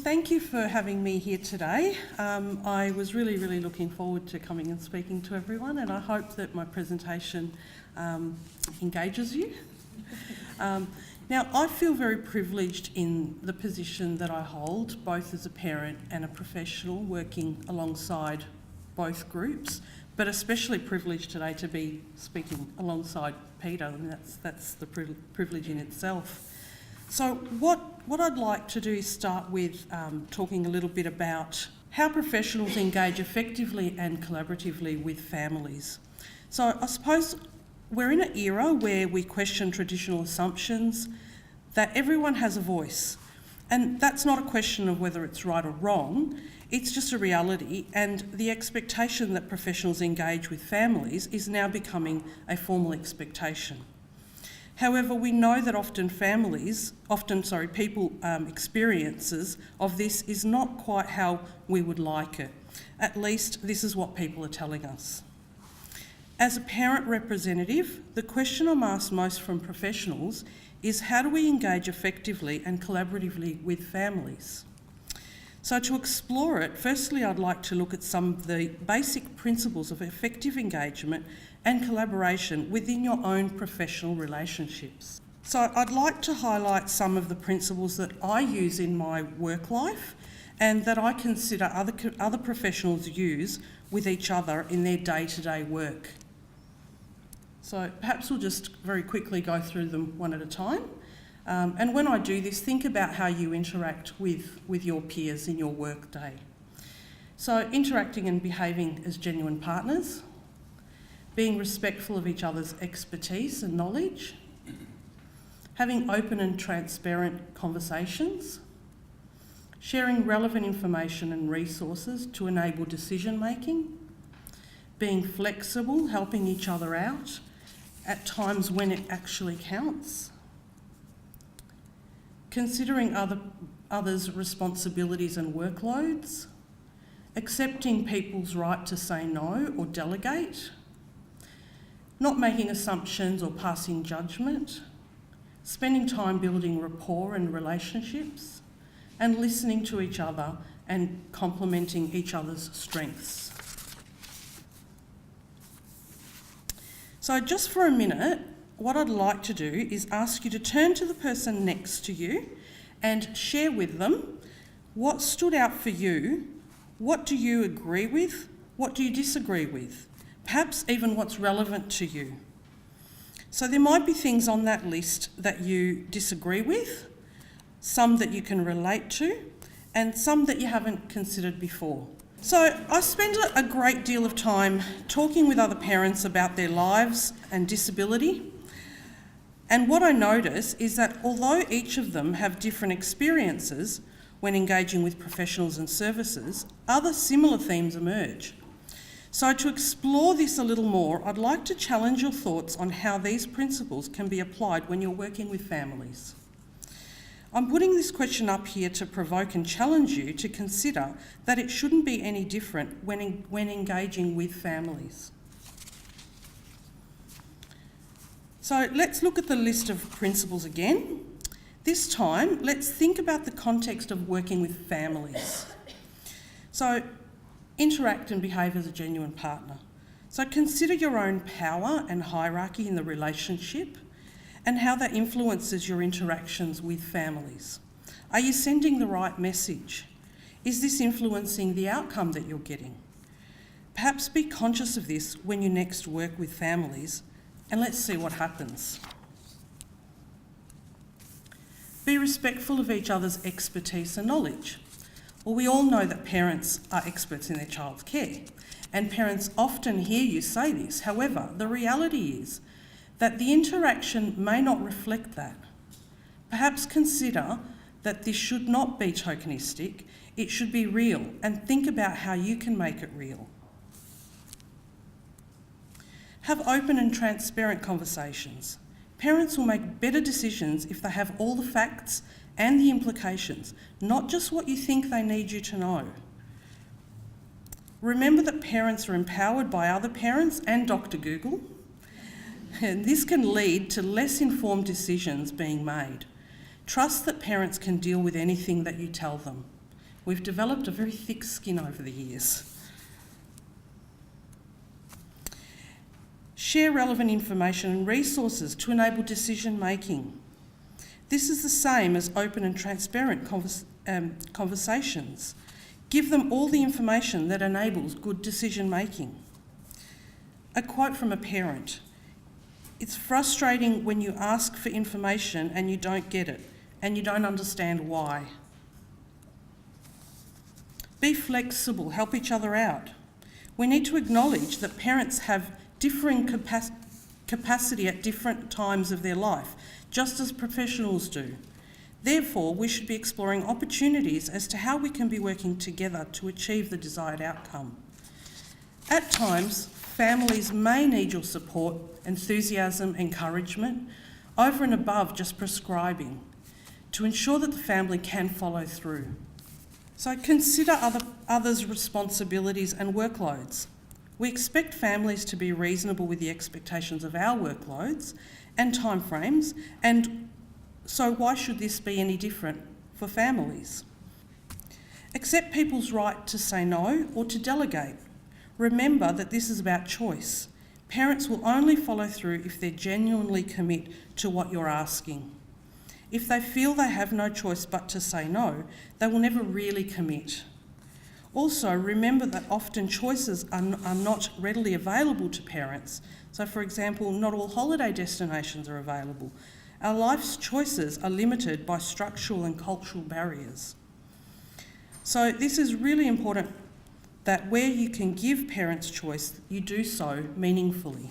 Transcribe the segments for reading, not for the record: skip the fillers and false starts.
thank you for having me here today. I was really looking forward to coming and speaking to everyone, and I hope that my presentation engages you. Now, I feel very privileged in the position that I hold, both as a parent and a professional working alongside both groups, but especially privileged today to be speaking alongside Peter. I mean, that's the privilege in itself. So what I'd like to do is start with talking a little bit about how professionals engage effectively and collaboratively with families. So I suppose we're in an era where we question traditional assumptions that everyone has a voice. And that's not a question of whether it's right or wrong, it's just a reality, and the expectation that professionals engage with families is now becoming a formal expectation. However, we know that people experiences of this is not quite how we would like it. At least this is what people are telling us. As a parent representative, the question I'm asked most from professionals is how do we engage effectively and collaboratively with families? So to explore it, firstly I'd like to look at some of the basic principles of effective engagement and collaboration within your own professional relationships. So I'd like to highlight some of the principles that I use in my work life and that I consider other professionals use with each other in their day-to-day work. So perhaps we'll just very quickly go through them one at a time. And when I do this, think about how you interact with your peers in your work day. So interacting and behaving as genuine partners, being respectful of each other's expertise and knowledge, having open and transparent conversations, sharing relevant information and resources to enable decision making, being flexible, helping each other out at times when it actually counts, considering others' responsibilities and workloads, accepting people's right to say no or delegate, not making assumptions or passing judgment, spending time building rapport and relationships, and listening to each other and complementing each other's strengths. So just for a minute, what I'd like to do is ask you to turn to the person next to you and share with them what stood out for you, what do you agree with, what do you disagree with, perhaps even what's relevant to you. So there might be things on that list that you disagree with, some that you can relate to, and some that you haven't considered before. So I spend a great deal of time talking with other parents about their lives and disability. And what I notice is that although each of them have different experiences when engaging with professionals and services, other similar themes emerge. So to explore this a little more, I'd like to challenge your thoughts on how these principles can be applied when you're working with families. I'm putting this question up here to provoke and challenge you to consider that it shouldn't be any different when engaging with families. So let's look at the list of principles again. This time, let's think about the context of working with families. So interact and behave as a genuine partner. So consider your own power and hierarchy in the relationship and how that influences your interactions with families. Are you sending the right message? Is this influencing the outcome that you're getting? Perhaps be conscious of this when you next work with families, and let's see what happens. Be respectful of each other's expertise and knowledge. Well, we all know that parents are experts in their child's care, and parents often hear you say this. However, the reality is that the interaction may not reflect that. Perhaps consider that this should not be tokenistic, it should be real, and think about how you can make it real. Have open and transparent conversations. Parents will make better decisions if they have all the facts and the implications, not just what you think they need you to know. Remember that parents are empowered by other parents and Dr. Google, and this can lead to less informed decisions being made. Trust that parents can deal with anything that you tell them. We've developed a very thick skin over the years. Share relevant information and resources to enable decision making. This is the same as open and transparent conversations. Give them all the information that enables good decision making. A quote from a parent: "It's frustrating when you ask for information and you don't get it, and you don't understand why." Be flexible, help each other out. We need to acknowledge that parents have differing capacity at different times of their life, just as professionals do. Therefore, we should be exploring opportunities as to how we can be working together to achieve the desired outcome. At times, families may need your support, enthusiasm, encouragement, over and above just prescribing, to ensure that the family can follow through. So consider others' responsibilities and workloads. We expect families to be reasonable with the expectations of our workloads and timeframes, and so why should this be any different for families? Accept people's right to say no or to delegate. Remember that this is about choice. Parents will only follow through if they genuinely commit to what you're asking. If they feel they have no choice but to say no, they will never really commit. Also, remember that often choices are not readily available to parents. So, for example, not all holiday destinations are available. Our life's choices are limited by structural and cultural barriers. So this is really important, that where you can give parents choice, you do so meaningfully.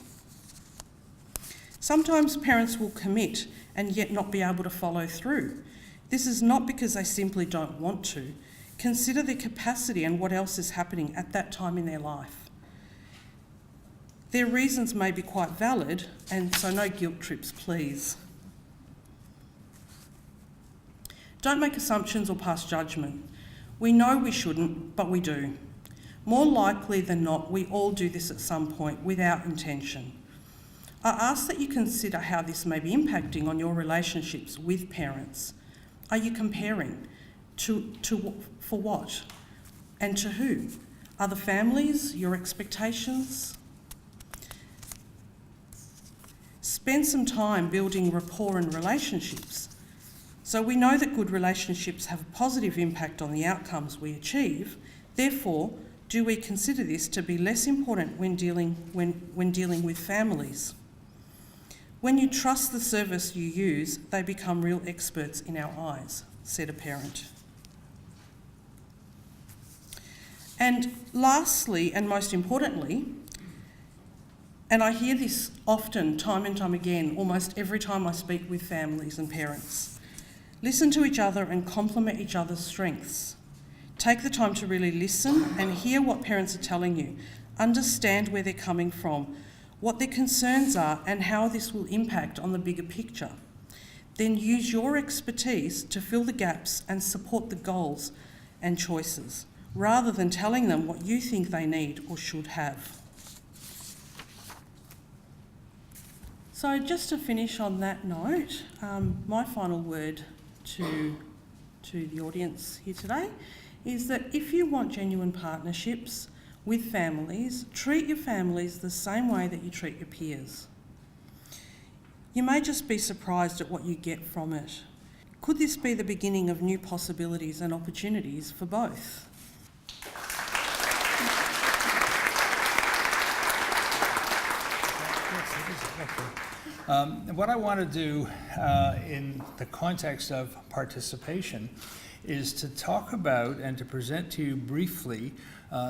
Sometimes parents will commit and yet not be able to follow through. This is not because they simply don't want to. Consider their capacity and what else is happening at that time in their life. Their reasons may be quite valid, and so no guilt trips, please. Don't make assumptions or pass judgment. We know we shouldn't, but we do. More likely than not, we all do this at some point without intention. I ask that you consider how this may be impacting on your relationships with parents. Are you comparing? For what? And to who? Other families? Your expectations? Spend some time building rapport and relationships. So we know that good relationships have a positive impact on the outcomes we achieve. Therefore, do we consider this to be less important when dealing with families? When you trust the service you use, they become real experts in our eyes, said a parent. And lastly, and most importantly, and I hear this often, time and time again, almost every time I speak with families and parents, listen to each other and complement each other's strengths. Take the time to really listen and hear what parents are telling you. Understand where they're coming from, what their concerns are, and how this will impact on the bigger picture. Then use your expertise to fill the gaps and support the goals and choices, rather than telling them what you think they need or should have. So just to finish on that note, my final word to the audience here today is that if you want genuine partnerships with families, treat your families the same way that you treat your peers. You may just be surprised at what you get from it. Could this be the beginning of new possibilities and opportunities for both? What I want to do in the context of participation is to talk about and to present to you briefly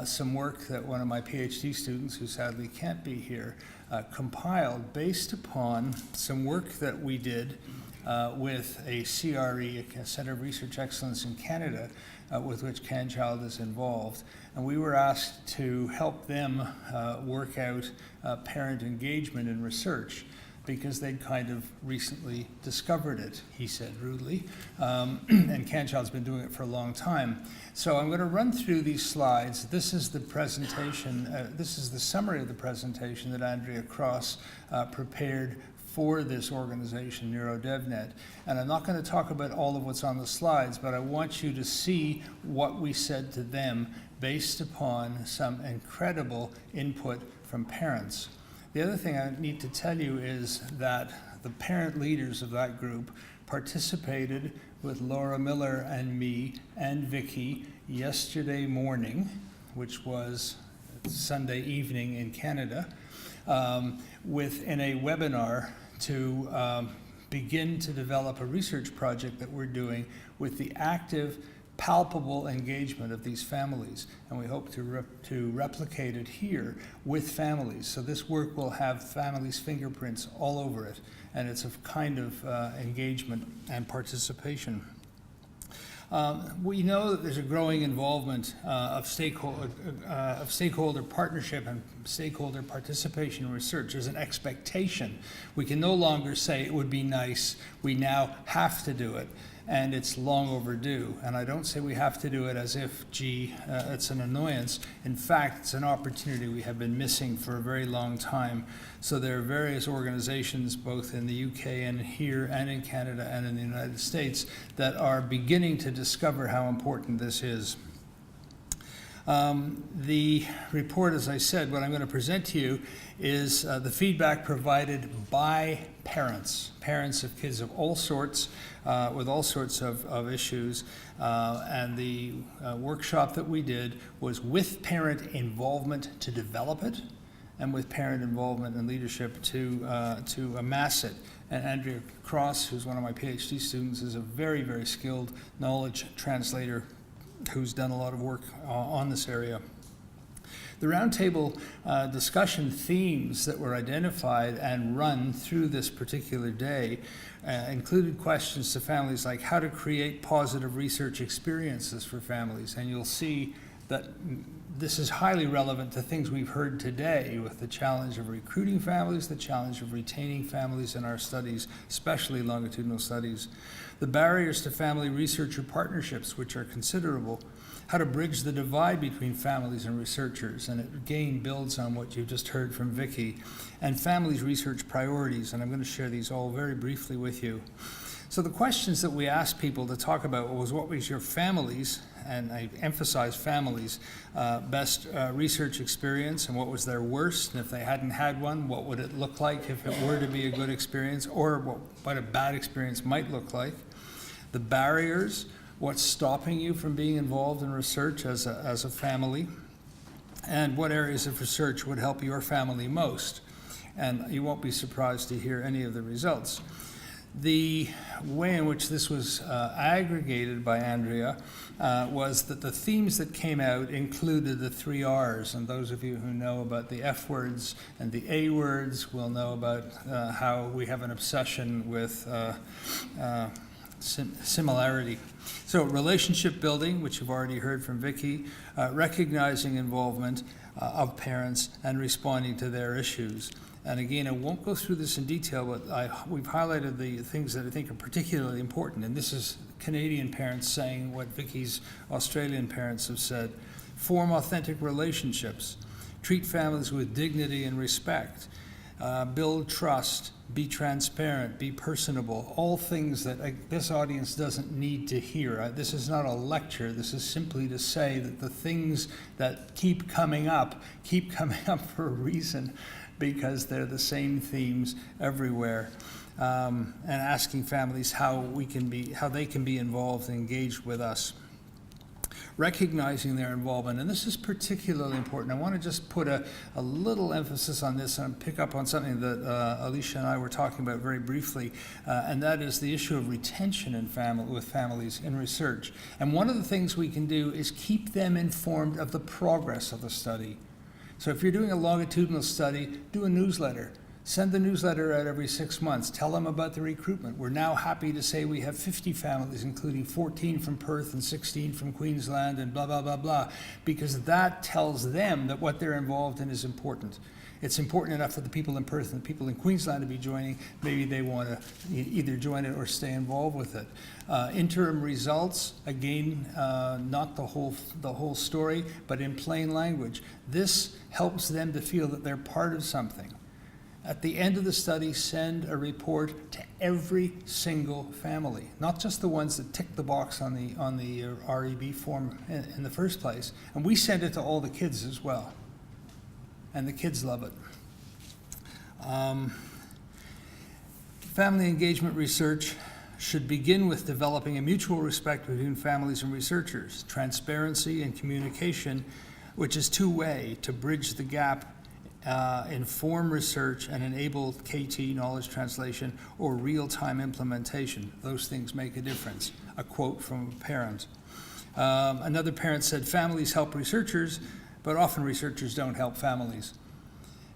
some work that one of my PhD students, who sadly can't be here, compiled based upon some work that we did with a CRE, a Centre of Research Excellence in Canada, with which Canchild is involved. And we were asked to help them work out parent engagement in research, because they'd kind of recently discovered it, he said rudely, and Canchild's been doing it for a long time. So I'm going to run through these slides. This is the presentation, this is the summary of the presentation that Andrea Cross prepared for this organization, NeuroDevNet. And I'm not going to talk about all of what's on the slides, but I want you to see what we said to them based upon some incredible input from parents. The other thing I need to tell you is that the parent leaders of that group participated with Laura Miller and me and Vicki yesterday morning, which was Sunday evening in Canada, in a webinar to begin to develop a research project that we're doing with the active, palpable engagement of these families. And we hope to replicate it here with families. So this work will have families' fingerprints all over it. And it's a kind of engagement and participation. We know that there's a growing involvement of stakeholder partnership and stakeholder participation in research. There's an expectation. We can no longer say it would be nice, we now have to do it, and it's long overdue. And I don't say we have to do it as if, gee, it's an annoyance. In fact, it's an opportunity we have been missing for a very long time. So there are various organizations, both in the UK and here and in Canada and in the United States, that are beginning to discover how important this is. The report, as I said, what I'm going to present to you is the feedback provided by parents of kids of all sorts, with all sorts of issues. And the workshop that we did was with parent involvement to develop it, and with parent involvement and leadership to amass it. And Andrea Cross, who's one of my PhD students, is a very, very skilled knowledge translator who's done a lot of work on this area. The roundtable discussion themes that were identified and run through this particular day included questions to families like how to create positive research experiences for families. And you'll see that this is highly relevant to things we've heard today with the challenge of recruiting families, the challenge of retaining families in our studies, especially longitudinal studies, the barriers to family researcher partnerships, which are considerable, how to bridge the divide between families and researchers, and it again builds on what you just heard from Vicki, and families' research priorities, and I'm going to share these all very briefly with you. So the questions that we asked people to talk about was, what was your family's, and I emphasize families, best research experience, and what was their worst, and if they hadn't had one, what would it look like if it were to be a good experience, or what a bad experience might look like. The barriers, what's stopping you from being involved in research as a family, and what areas of research would help your family most. And you won't be surprised to hear any of the results. The way in which this was aggregated by Andrea was that the themes that came out included the 3 R's, and those of you who know about the F words and the A words will know about how we have an obsession with similarity. So relationship building, which you've already heard from Vicki, recognizing involvement of parents and responding to their issues. And again, I won't go through this in detail, but we've highlighted the things that I think are particularly important. And this is Canadian parents saying what Vicki's Australian parents have said. Form authentic relationships. Treat families with dignity and respect. Build trust. Be transparent. Be personable. All things that this audience doesn't need to hear. This is not a lecture. This is simply to say that the things that keep coming up for a reason, because they're the same themes everywhere, and asking families how they can be involved and engaged with us. Recognizing their involvement, and this is particularly important. I want to just put a little emphasis on this and pick up on something that Alicia and I were talking about very briefly, and that is the issue of retention with families in research. And one of the things we can do is keep them informed of the progress of the study. So if you're doing a longitudinal study, do a newsletter. Send the newsletter out every 6 months. Tell them about the recruitment. We're now happy to say we have 50 families, including 14 from Perth and 16 from Queensland and blah, blah, blah, blah, because that tells them that what they're involved in is important. It's important enough for the people in Perth and the people in Queensland to be joining. Maybe they want to either join it or stay involved with it. Interim results, again, not the whole story, but in plain language. This helps them to feel that they're part of something. At the end of the study, send a report to every single family, not just the ones that tick the box on the REB form in the first place. And we send it to all the kids as well. And the kids love it. Family engagement research should begin with developing a mutual respect between families and researchers, transparency and communication, which is two-way to bridge the gap, inform research and enable KT, knowledge translation, or real-time implementation. Those things make a difference. A quote from a parent. Another parent said, families help researchers, but often researchers don't help families.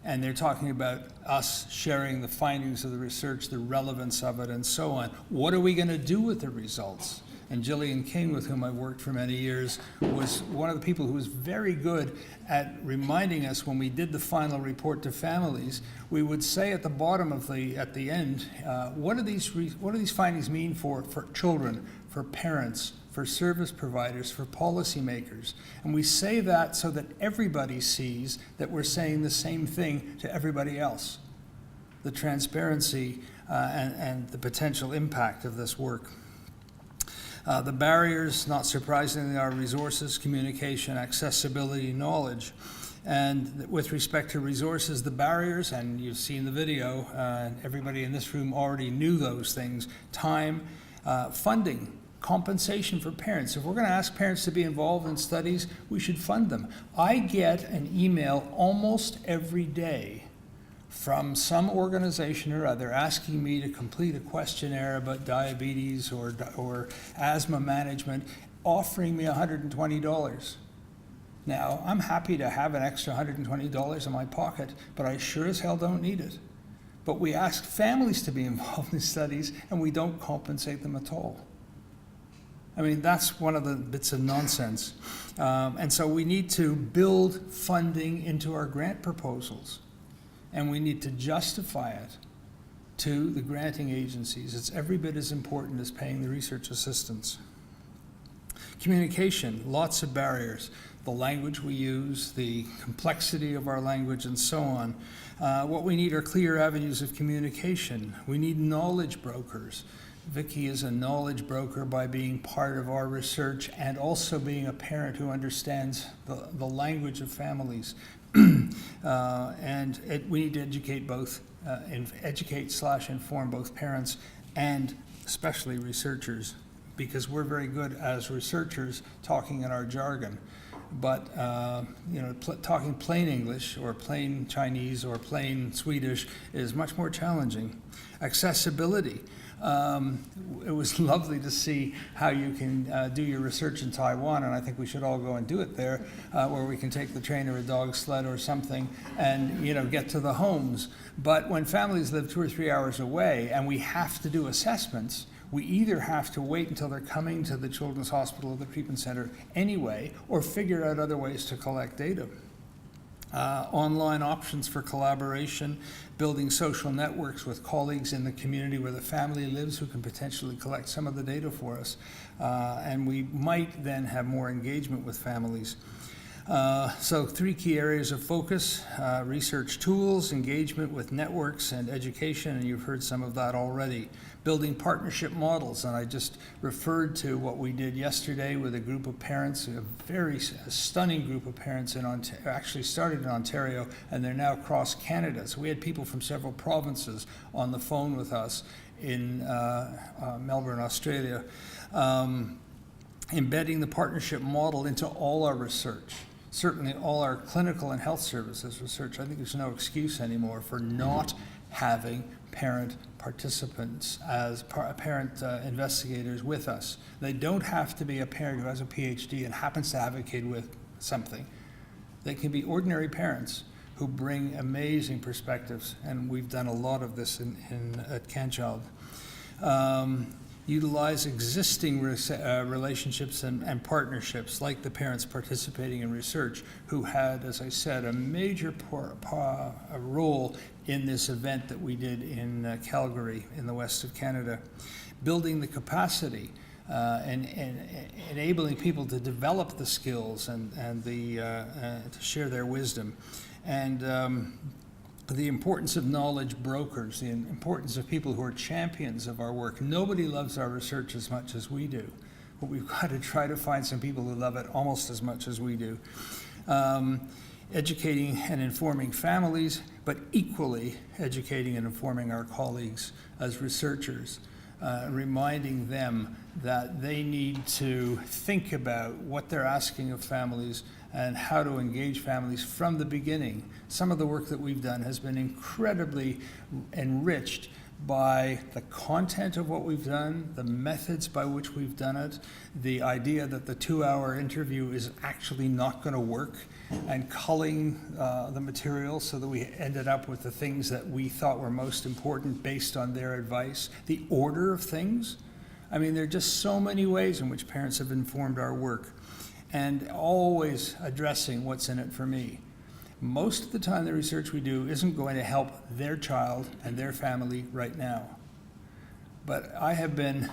And they're talking about us sharing the findings of the research, the relevance of it, and so on. What are we going to do with the results? And Gillian King, with whom I worked for many years, was one of the people who was very good at reminding us when we did the final report to families. We would say at the bottom of at the end, what do these findings mean for children, for parents, for service providers, for policymakers? And we say that so that everybody sees that we're saying the same thing to everybody else. The transparency and the potential impact of this work. The barriers, not surprisingly, are resources, communication, accessibility, knowledge. And with respect to resources, the barriers, and you've seen the video, everybody in this room already knew those things: time, funding, compensation for parents. If we're going to ask parents to be involved in studies, we should fund them. I get an email almost every day from some organization or other asking me to complete a questionnaire about diabetes or asthma management, offering me $120. Now, I'm happy to have an extra $120 in my pocket, but I sure as hell don't need it. But we ask families to be involved in studies, and we don't compensate them at all. I mean, that's one of the bits of nonsense. And so we need to build funding into our grant proposals. And we need to justify it to the granting agencies. It's every bit as important as paying the research assistants. Communication, lots of barriers. The language we use, the complexity of our language, and so on. What we need are clear avenues of communication. We need knowledge brokers. Vicki is a knowledge broker by being part of our research and also being a parent who understands the language of families. We need to educate/inform both parents and especially researchers, because we're very good as researchers talking in our jargon. But talking plain English or plain Chinese or plain Swedish is much more challenging. Accessibility. It was lovely to see how you can do your research in Taiwan, and I think we should all go and do it there, where we can take the train or a dog sled or something and get to the homes. But when families live 2 or 3 hours away and we have to do assessments, we either have to wait until they're coming to the Children's Hospital or the treatment center anyway, or figure out other ways to collect data. Online options for collaboration, building social networks with colleagues in the community where the family lives who can potentially collect some of the data for us. And we might then have more engagement with families. So 3 key areas of focus: research tools, engagement with networks, and education, and you've heard some of that already. Building partnership models, and I just referred to what we did yesterday with a group of parents, a very stunning group of parents in Ontario, actually started in Ontario, and they're now across Canada. So we had people from several provinces on the phone with us in Melbourne, Australia, embedding the partnership model into all our research. Certainly all our clinical and health services research. I think there's no excuse anymore for not having parent participants as parent investigators with us. They don't have to be a parent who has a PhD and happens to advocate with something. They can be ordinary parents who bring amazing perspectives, and we've done a lot of this at Canchild. Utilize existing relationships and partnerships, like the parents participating in research who had, as I said, a major role in this event that we did in Calgary in the west of Canada. Building the capacity and enabling people to develop the skills and to share their wisdom. And the importance of knowledge brokers, the importance of people who are champions of our work. Nobody loves our research as much as we do, but we've got to try to find some people who love it almost as much as we do. Educating and informing families, but equally educating and informing our colleagues as researchers, reminding them that they need to think about what they're asking of families and how to engage families from the beginning. Some of the work that we've done has been incredibly enriched by the content of what we've done, the methods by which we've done it, the idea that the 2-hour interview is actually not going to work, and culling the material so that we ended up with the things that we thought were most important based on their advice, the order of things. I mean, there are just so many ways in which parents have informed our work, and always addressing what's in it for me. Most of the time, the research we do isn't going to help their child and their family right now. But I have been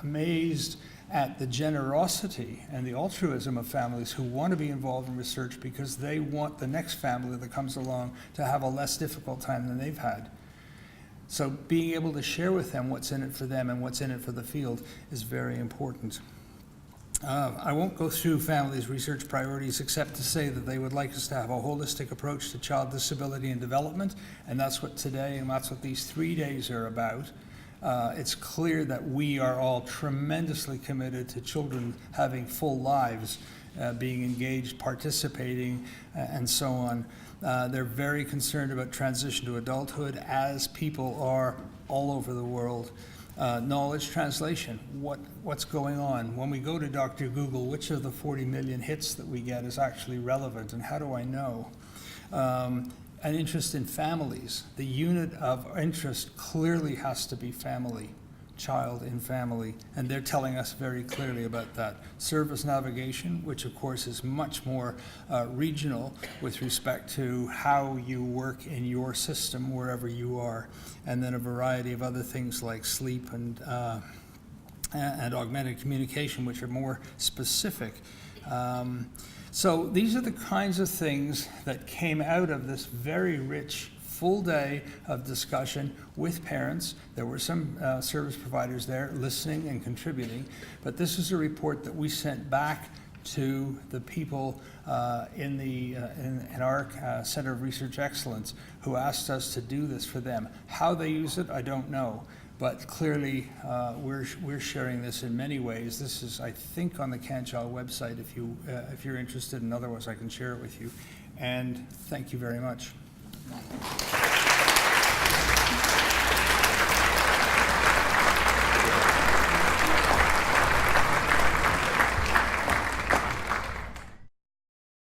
amazed at the generosity and the altruism of families who want to be involved in research because they want the next family that comes along to have a less difficult time than they've had. So being able to share with them what's in it for them and what's in it for the field is very important. I won't go through families' research priorities except to say that they would like us to have a holistic approach to child disability and development, and that's what today and that's what these 3 days are about. It's clear that we are all tremendously committed to children having full lives, being engaged, participating, and so on. They're very concerned about transition to adulthood, as people are all over the world. Knowledge translation, what's going on? When we go to Dr. Google, which of the 40 million hits that we get is actually relevant, and how do I know? An interest in families. The unit of interest clearly has to be family, child in family, and they're telling us very clearly about that. Service navigation, which of course is much more regional with respect to how you work in your system wherever you are, and then a variety of other things like sleep and augmented communication, which are more specific. So these are the kinds of things that came out of this very rich full day of discussion with parents. There were some service providers there listening and contributing, but this is a report that we sent back to the people in our Center of Research Excellence who asked us to do this for them. How they use it, I don't know. But clearly, we're sharing this in many ways. This is, I think, on the Canchild website if you're interested, and otherwise I can share it with you. And thank you very much.